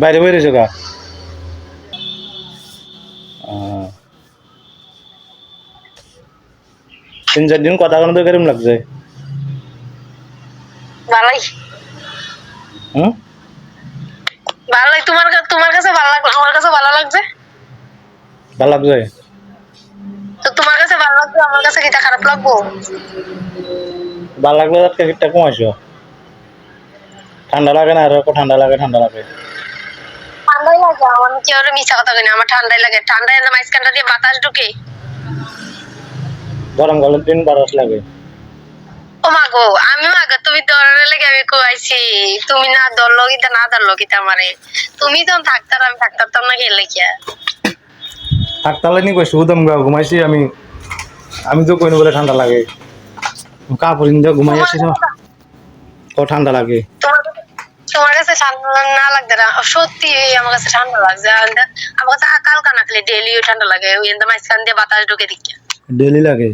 বাইরে বাইরে গা 3-4 দিন কথা কোনো তো কেরম লাগছে ভালোই ভালোই তোমার কাছে ভালো লাগলো আমার কাছে ভালো লাগছে ভালো লাগছে তো তোমার কাছে ভালো লাগছে আমার কাছে কিটা খারাপ লাগবো ভালো লাগলে আজকে কিটা কমাইছো ঠান্ডা লাগে না আর ঠান্ডা লাগে ঠান্ডাই লাগে আমার কি আর মিছা কথা কই না আমার ঠান্ডাই লাগে ঠান্ডায় না মাঝখানটা দিয়ে বাতাস ঢুকে গরম কালের দিন বাতাস লাগে ও মাগো আমি মাগো তুমি দৌড়ানোর লেগে আমি কুয়াইছি তুমি না দৌড়লো কিতা না দৌড়লো কিতা আমারে তুমি যখন থাকতার আমি থাকতাম না গেলে কি থাকতালে নি কইছো উদম ঘুমাইছি আমি তো কইনি বলে ঠান্ডা লাগে কাপড় ইন্দা ঘুমাই আসি ও ঠান্ডা লাগে তোমার কাছে ঠান্ডা না লাগবে না সত্যি আমার কাছে ঠান্ডা লাগছে আমার কাছে কালকা না খালি ডেলি ঠান্ডা লাগে ওই মাঝখান দিয়ে বাতাস ঢুকে দিচ্ছে ডেলি লাগে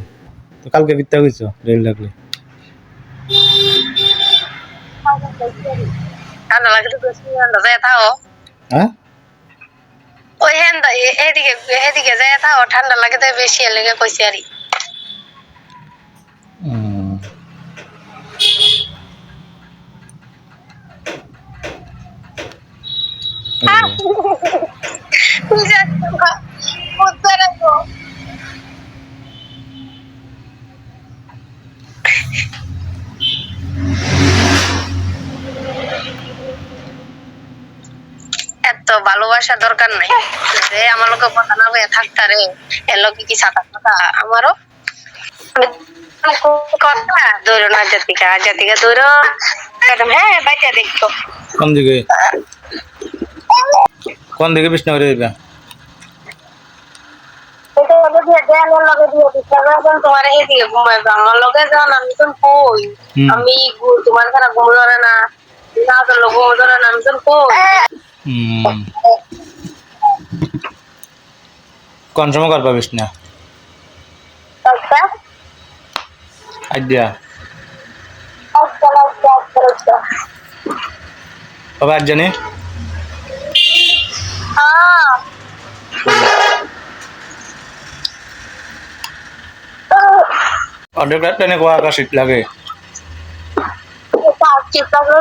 তো কালকে কিতা কইছো ডেলি লাগলে ঠান্ডা লাগে তো বেশি ঠান্ডা যায় তাও হ্যাঁ ওই এদিকে যায় তাও ঠান্ডা লাগে তো বেশি লেগে কইছি আরই এত ভালোবাসা দরকার নাই যে আমার লোক কথা না বয়ে থাকতা রে এর লোকে কি ছাতা কথা আমারও কথা দৌড়ো না জাতিকা দৌড়ো হ্যাঁ বাইটা দেখতো কোন দিকে বিছনা করে দিবা আমি তোমার খানা ঘুম ধরে না ঘুম ধরে না আমি কোন সময় করবা বিছনা আইডিয়া বাবা আজ জানি অর্ধেক রাত টেনে কোয়া আকাশ শীত লাগে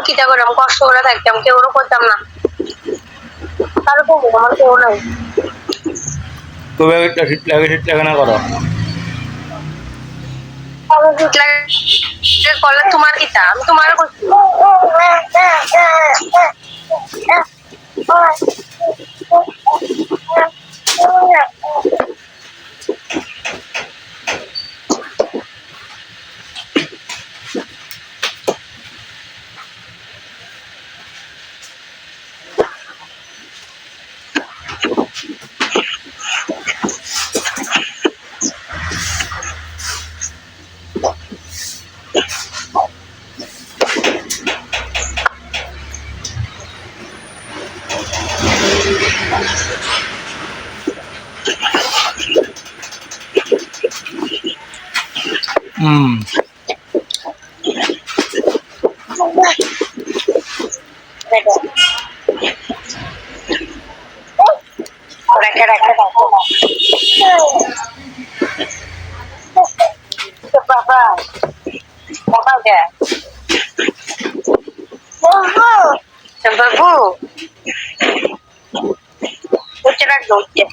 কিটা করে কষ্ট করে থাকতাম কেউ করতাম না তার আমার কেউ নাই তবে শীত লাগে না করো করলে তোমার কিটা আমি তোমার করছি Babu, uche raga uche.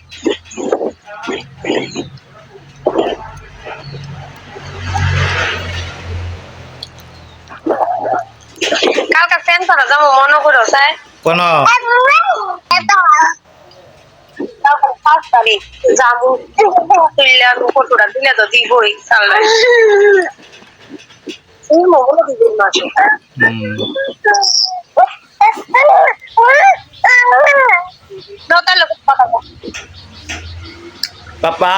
কালকে সেন্টারে যাবো মনে করো স্যার কোন যাবো তুললে কতটা দিলে তো দিবই চাল্লা মোবাইল দিবেন না Papa